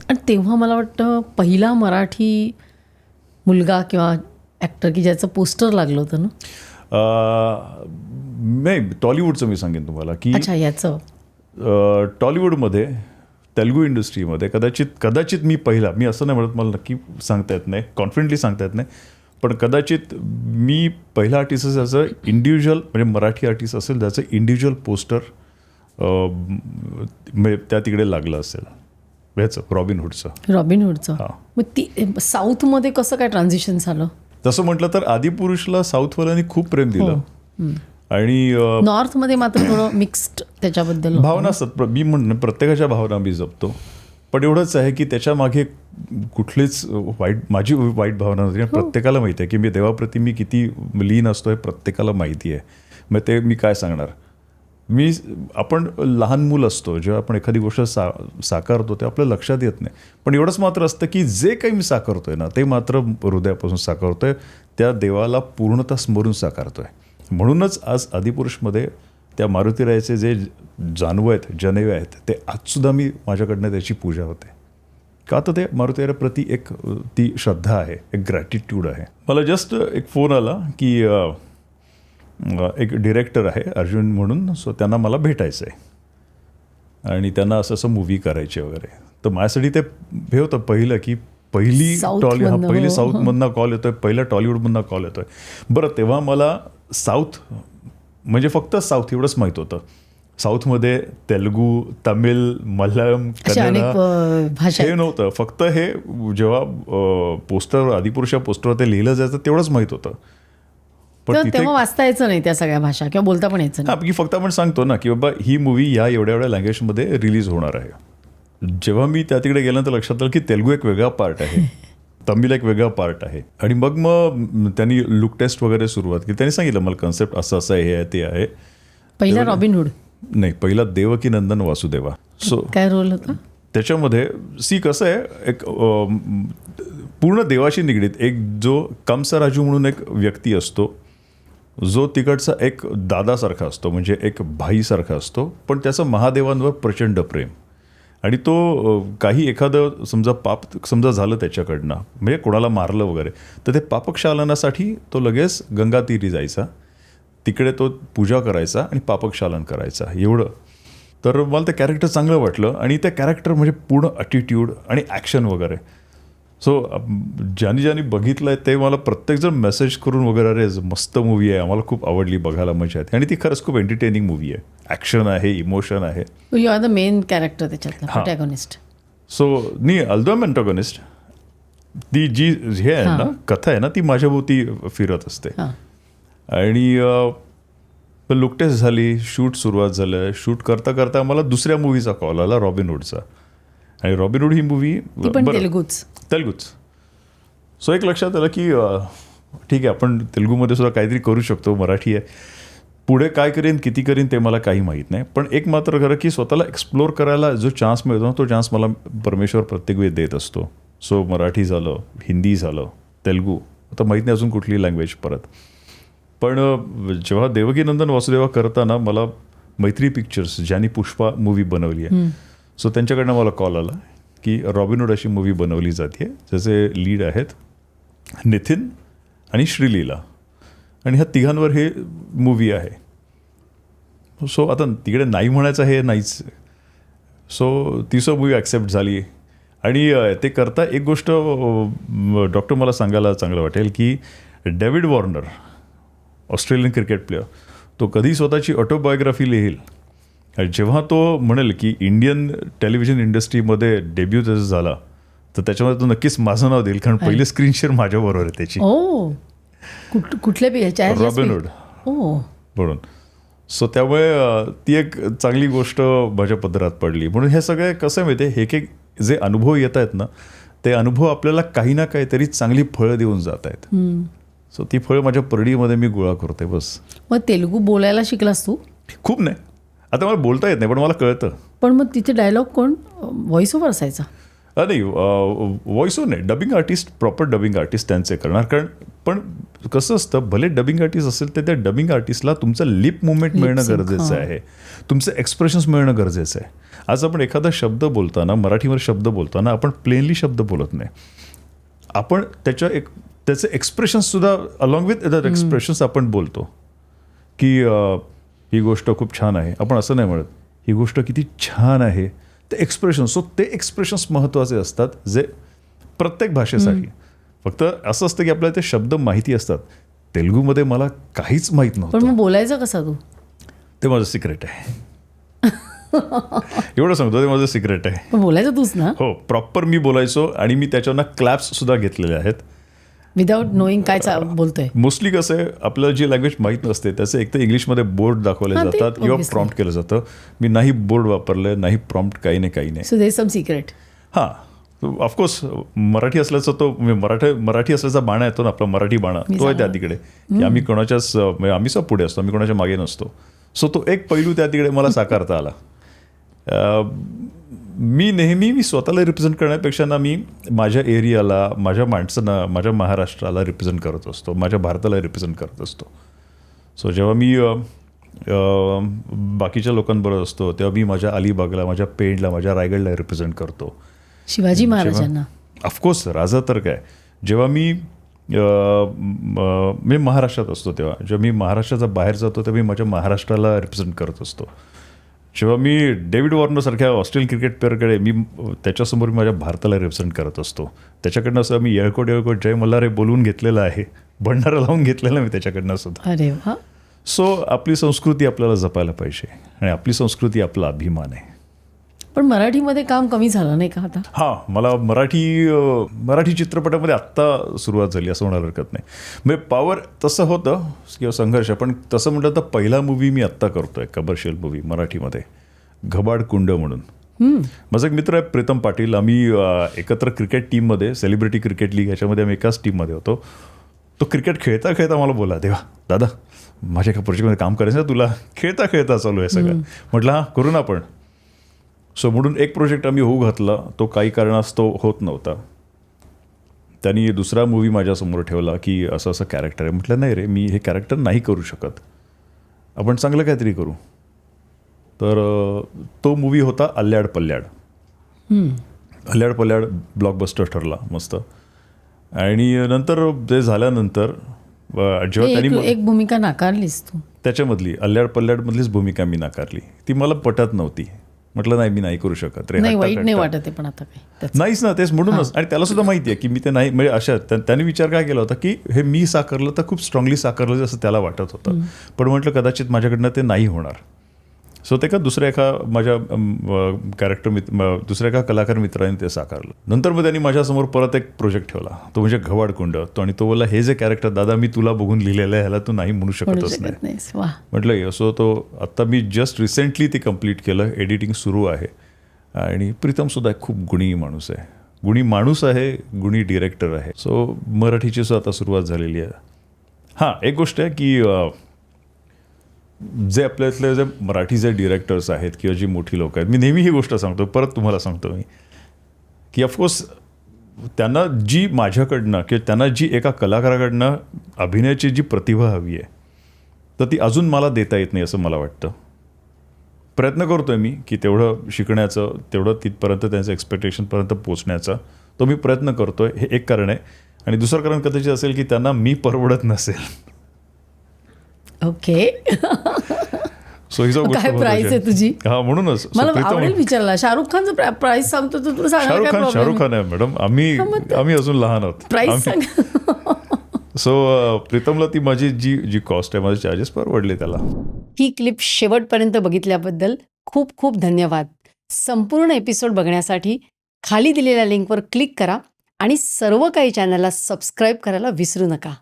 आणि तेव्हा मला वाटतं पहिला मराठी मुलगा किंवा ॲक्टर की ज्याचं पोस्टर लागलं होतं ना. नाही, टॉलिवूडचं मी सांगेन तुम्हाला की अच्छा, याचं टॉलिवूडमध्ये तेलुगू इंडस्ट्रीमध्ये कदाचित मी असं नाही म्हणत, मला नक्की सांगता येत नाही, कॉन्फिडेंटली सांगता येत नाही, पण कदाचित मी पहिला आर्टिस्ट असेल ज्याचं इंडिव्हिज्युअल, म्हणजे मराठी आर्टिस्ट असेल ज्याचं इंडिव्हिज्युअल पोस्टर त्या तिकडे लागलं असेल, ह्याचं रॉबिन हुडचं. हां, मग ती साऊथमध्ये कसं काय ट्रान्झिशन झालं? तसं म्हटलं तर आदिपुरुषला साऊथवाल्यांनी खूप प्रेम दिलं. आणि नॉर्थमध्ये मात्र थोडं मिक्स्ड त्याच्याबद्दल भावना असतात. मी म्हणणं प्रत्येकाच्या भावना मी जपतो, पण एवढंच आहे की त्याच्या मागे कुठलीच माझी वाईट भावना नव्हती. प्रत्येकाला माहिती आहे की मी देवाप्रती मी किती लीन असतो हे प्रत्येकाला माहिती आहे. मग ते मी काय सांगणार. आपण लहान मूल असतो, जेव्हा आपण एखादी गोष्ट साकारतो ते आपल्या लक्षात येत नाही, पण एवढंच मात्र असतं की जे काही मी साकारतोय ना ते मात्र हृदयापासून साकारतोय, त्या देवाला पूर्णतः स्मरून साकारतोय. म्हणूनच आज आदिपुरुषमध्ये त्या मारुतीरायाचे जे जानवं आहेत, जनेवे आहेत, ते आजसुद्धा माझ्याकडनं त्याची पूजा होते. का तर ते मारुतीरायाप्रती एक ती श्रद्धा आहे, एक ग्रॅटिट्यूड आहे. मला जस्ट एक फोन आला की एक डिरेक्टर आहे अर्जुन म्हणून, सो त्यांना मला भेटायचं आहे आणि त्यांना असं मूव्ही करायची वगैरे. तर माझ्यासाठी ते हे होतं पहिलं की पहिली साऊथमधनं कॉल येतोय, पहिला टॉलिवूडमधनं कॉल येतोय. बरं, तेव्हा मला साऊथ म्हणजे फक्त साऊथ एवढंच माहीत होतं. साऊथमध्ये तेलुगू, तमिळ, मल्याळम, कन्नड हे नव्हतं. फक्त हे जेव्हा पोस्टर आदिपुरुषा पोस्टरवर ते लिहिलं जायचं तेवढंच माहीत होतं. पण तेव्हा वाचता यायचं नाही त्या सगळ्या भाषा किंवा बोलता पण यायचं नाही. की फक्त आपण सांगतो ना की बाबा ही मूव्ही या एवढ्या लँग्वेजमध्ये रिलीज होणार आहे. जेव्हा मी त्या तिकडे गेल्यानंतर लक्षात आलं की तेलुगू एक वेगळा पार्ट आहे, तमिळ एक वेगळा पार्ट आहे. आणि मग त्यांनी लुक टेस्ट वगैरे सुरुवात केली. त्यांनी सांगितलं मला कन्सेप्ट असं हे आहे, ते आहे. पहिला रॉबिन हुड नाही, पहिला देवकी नंदन वासुदेवा. सो काय रोल होता त्याच्यामध्ये? कसं आहे, एक पूर्ण देवाशी निगडीत एक जो कंसराजू म्हणून एक व्यक्ती असतो, जो तिकडचा एक दादासारखा असतो, म्हणजे एक भाईसारखा असतो, पण त्याचं महादेवांवर प्रचंड प्रेम. आणि तो काही एखादं पाप झालं त्याच्याकडनं, म्हणजे कोणाला मारलं वगैरे, तर ते पापक्षालनासाठी तो लगेच गंगातीरी जायचा, तिकडे तो पूजा करायचा आणि पापक्षालन करायचा. एवढं. तर मला ते कॅरेक्टर चांगलं वाटलं आणि ते कॅरेक्टर म्हणजे पूर्ण ॲटिट्यूड आणि ॲक्शन वगैरे. सो ज्यांनी बघितलं आहे ते मला प्रत्येकजण मेसेज करून वगैरे, अरे मस्त मूवी आहे, आम्हाला खूप आवडली, बघायला मजा येते. आणि ती खरंच खूप एंटरटेनिंग मूवी आहे. ॲक्शन आहे, इमोशन आहे. You are the main character त्याच्यातलं, protagonist. So although I am antagonist, ती जी हे आहे ना कथा आहे ना, ती माझ्याभोवती फिरत असते. आणि लुक टेस्ट झाली, शूट सुरुवात झालं. शूट करता करता मला दुसऱ्या मूवीचा कॉल आला, रॉबिन हुडचा. आणि रॉबिन हुड ही मूवी तेलुगूच. सो एक लक्षात आलं की ठीक आहे, आपण तेलुगूमध्ये सुद्धा काहीतरी करू शकतो. मराठी आहे, पुढे काय करेन, किती करेन ते मला काही माहीत नाही. पण एक मात्र खरं की स्वतःला एक्सप्लोअर करायला जो चान्स मिळतो ना, तो चान्स मला परमेश्वर प्रत्येक वेळी देत असतो. सो मराठी झालं, हिंदी झालं, तेलुगू, आता माहीत नाही अजून कुठली लँग्वेज परत. पण जेव्हा देवकीनंदन वासुदेवा करताना मला मैत्री पिक्चर्स, ज्यांनी पुष्पा मूवी बनवली आहे, सो त्यांच्याकडनं मला कॉल आला की रॉबिन हुड अशी मूवी बनवली जाते, ज्याचे लीड आहेत नितीन आणि श्रीलीला, आणि ह्या तिघांवर हे मूवी आहे. सो आता तिकडे नाही म्हणायचं हे नाहीच. सो तिसं मूवी ॲक्सेप्ट झाली. आणि ते करता एक गोष्ट डॉक्टर मला सांगायला चांगलं वाटेल की David Warner, Australian cricket player, तो कधी स्वतःची ऑटोबायोग्राफी लिहिल, जेव्हा तो म्हणेल की इंडियन टेलिव्हिजन इंडस्ट्रीमध्ये डेब्यू त्याचा झाला, तर त्याच्यामध्ये तो नक्कीच माझं नाव देईल, कारण पहिले स्क्रीन शेअर माझ्याबरोबर आहे त्याची. कुठल्या रॉबिन हुड म्हणून. सो त्यामुळे ती एक चांगली गोष्ट माझ्या पदरात पडली. म्हणून हे सगळे कसं माहिती आहे, हे जे अनुभव येत आहेत ना, ते अनुभव आपल्याला काही ना काहीतरी चांगली फळं देऊन जात आहेत. सो ती फळं माझ्या परडीमध्ये मी गोळा करते बस. मग तेलुगू बोलायला शिकलास तू? खूप नाही, आता मला बोलता येत नाही, पण मला कळतं. पण मग तिथे डायलॉग कोण व्हॉइस ओव्हर असायचा? नाही व्हॉइस ओव्हर नाही, dubbing artist, proper dubbing artist त्यांचे करणार. कारण पण कसं असतं, भले डबिंग आर्टिस्ट असेल तर त्या डबिंग आर्टिस्टला तुमचं लिप मुवमेंट मिळणं sync, गरजेचं आहे, तुमचं एक्सप्रेशन्स मिळणं गरजेचं आहे. आज आपण एखादा शब्द बोलताना, मराठीवर शब्द बोलताना आपण प्लेनली शब्द बोलत नाही, आपण त्याचे एक्सप्रेशन्ससुद्धा अलॉंग विथ दॅट एक्सप्रेशन्स आपण बोलतो की ही गोष्ट खूप छान आहे. आपण असं नाही म्हणत ही गोष्ट किती छान आहे. ते एक्सप्रेशन्स, सो ते एक्सप्रेशन्स महत्त्वाचे असतात जे प्रत्येक भाषेसाठी. फक्त असं असतं की आपल्याला ते शब्द माहिती असतात. तेलुगूमध्ये मला काहीच माहीत पण नव्हतं. मग बोलायचं कसा तू? ते माझं सिक्रेट आहे. एवढं सांगतो, ते माझं सिक्रेट आहे. पण बोलायचं तूच ना, हो, प्रॉपर मी बोलायचो आणि मी त्याच्यावरनं क्लॅप्स सुद्धा घेतलेले आहेत. विदाऊट नोईंग काय बोलतोय. मोस्टली कसं आहे, आपल्याला जी लँग्वेज माहीत नसते त्याचं एक तर इंग्लिशमध्ये बोर्ड दाखवले हां, ते जातात किंवा obviously. प्रॉम्प्ट केलं जातं. मी नाही बोर्ड वापरलं, नाही प्रॉम्प्ट, काही नाही. सो दे सम सिक्रेट. हां, ऑफकोर्स मराठी असल्याचा तो मराठी असल्याचा बाणा येतो ना, आपला मराठी बाणा तो आहे त्या तिकडे, की आम्ही कोणाच्याच म्हणजे आम्ही सब पुढे असतो, आम्ही कोणाच्या मागे नसतो. सो तो एक पैलू त्या तिकडे मला साकारता आला. मी स्वतःला रिप्रेझेंट करण्यापेक्षा ना, मी माझ्या एरियाला, माझ्या माणसांना, माझ्या महाराष्ट्राला रिप्रेझेंट करत असतो, माझ्या भारताला रिप्रेझेंट करत असतो. सो जेव्हा मी बाकीच्या लोकांबरोबर असतो तेव्हा मी माझ्या अलिबागला, माझ्या पेणला, माझ्या रायगडला रिप्रेझेंट करतो. शिवाजी महाराजांना ऑफकोर्स राजा तर काय. जेव्हा मी महाराष्ट्रात असतो तेव्हा, जेव्हा मी महाराष्ट्राचा बाहेर जातो तेव्हा मी माझ्या महाराष्ट्राला रिप्रेझेंट करत असतो. जेव्हा मी डेव्हिड वॉर्नरसारख्या ऑस्ट्रेलियन क्रिकेट प्लेअरकडे त्याच्यासमोर मी माझ्या भारताला रिप्रेझेंट करत असतो. त्याच्याकडनं असं मी येळकोट जय मल्हार बोलवून घेतलेलं आहे, भंडारा लावून घेतलेलं मी त्याच्याकडनं सुद्धा. अरे वा. सो आपली संस्कृती आपल्याला जपायला पाहिजे आणि आपली संस्कृती आपला अभिमान आहे. पण मराठीमध्ये काम कमी झालं नाही का आता? हां, मला मराठी चित्रपटामध्ये आत्ता सुरुवात झाली असं म्हणायला हरकत नाही. म्हणजे पॉवर तसं होतं किंवा संघर्ष, पण तसं म्हटलं तर पहिला मूवी मी आत्ता करतोय, कमर्शियल मूवी मराठीमध्ये, घबाड कुंड म्हणून. माझा एक मित्र आहे प्रीतम पाटील, आम्ही एकत्र क्रिकेट टीममध्ये, सेलिब्रिटी क्रिकेट लीग ह्याच्यामध्ये आम्ही एकाच टीममध्ये होतो. तो क्रिकेट खेळता खेळता मला बोला, देवा दादा माझ्या एका प्रोजेक्टमध्ये काम करायचं आहे तुला, खेळता खेळता चालू आहे सगळं. म्हटलं हां करू ना आपण. सो म्हणून एक प्रोजेक्ट आम्ही होऊ घातला, तो काही कारणास्तव होत नव्हता. त्यांनी दुसरा मूवी माझ्यासमोर ठेवला की असं असं कॅरेक्टर आहे. म्हटलं नाही रे, मी हे कॅरेक्टर नाही करू शकत, आपण चांगलं काहीतरी करू. तर तो मूवी होता अल्ल्याड पल्ल्याड. अल्ल्याड पल्ल्याड ब्लॉकबस्टर ठरला मस्त. आणि नंतर ते झाल्यानंतर जेव्हा त्यांनी एक भूमिका नाकारलीस तू त्याच्यामधली, अल्ल्याड पल्ल्याडमधलीच भूमिका मी नाकारली. ती मला पटत नव्हती. म्हटलं नाही, मी नाही करू शकत रे. नाही, वाईट नाही वाटत आहे पण आता काही नाहीच ना, तेच म्हणूनच. आणि त्याला सुद्धा माहिती आहे की मी ते नाही, म्हणजे अशा त्याने विचार काय केला होता की हे मी साकारलं तर खूप स्ट्रॉंगली साकारलं असं त्याला वाटत होतं. पण म्हटलं कदाचित माझ्याकडनं ते नाही होणार. सो ते का दुसऱ्या एका माझ्या दुसऱ्या एका कलाकार मित्राने ते साकारलं. नंतर मग त्यांनी माझ्यासमोर परत एक प्रोजेक्ट ठेवला, तो म्हणजे घबाड कुंड. आणि तो बोलला, हे जे कॅरेक्टर दादा मी तुला बघून लिहिलेलं आहे, ह्याला तू नाही म्हणू शकतच नाही. म्हटलं सो तो आत्ता मी जस्ट रिसेंटली ते कम्प्लीट केलं, एडिटिंग सुरू आहे. आणि प्रीतमसुद्धा खूप गुणी माणूस आहे, गुणी डिरेक्टर आहे. सो मराठीची सुद्धा आता सुरुवात झालेली आहे. हां, एक गोष्ट आहे की जे आपल्यातले जे मराठीचे डिरेक्टर्स आहेत किंवा जी मोठी लोक आहेत, मी नेहमी ही गोष्ट सांगतो, परत तुम्हाला सांगतो मी, की ऑफकोर्स त्यांना जी माझ्याकडनं किंवा त्यांना जी एका कलाकाराकडनं अभिनयाची जी प्रतिभा हवी आहे, तर ती अजून मला देता येत नाही असं मला वाटतं. प्रयत्न करतोय मी की तेवढं शिकण्याचं, तेवढं तिथपर्यंत त्यांचं एक्सपेक्टेशनपर्यंत पोचण्याचा तो मी प्रयत्न करतोय. हे एक कारण आहे. आणि दुसरं कारण कदाचित असेल की त्यांना मी परवडत नसेल. ओके. सो ही काय प्राइस आहे तुझी? हा, म्हणूनच मला आवडेल विचारला. शाहरुख खानचं प्राइस सांगतो तर तुला सांगायला शाहरुख खान आहे मॅडम, आम्ही अजून लहान आहोत. प्राइस सांग. सो प्रीतमला ती माझी जी कॉस्ट आहे, माझे चार्जेस परवडले त्याला. ही क्लिप शेवटपर्यंत बघितल्याबद्दल खूप खूप धन्यवाद. संपूर्ण एपिसोड बघण्यासाठी खाली दिलेल्या लिंकवर क्लिक करा आणि सर्व काही चॅनलला सबस्क्राईब करायला विसरू नका.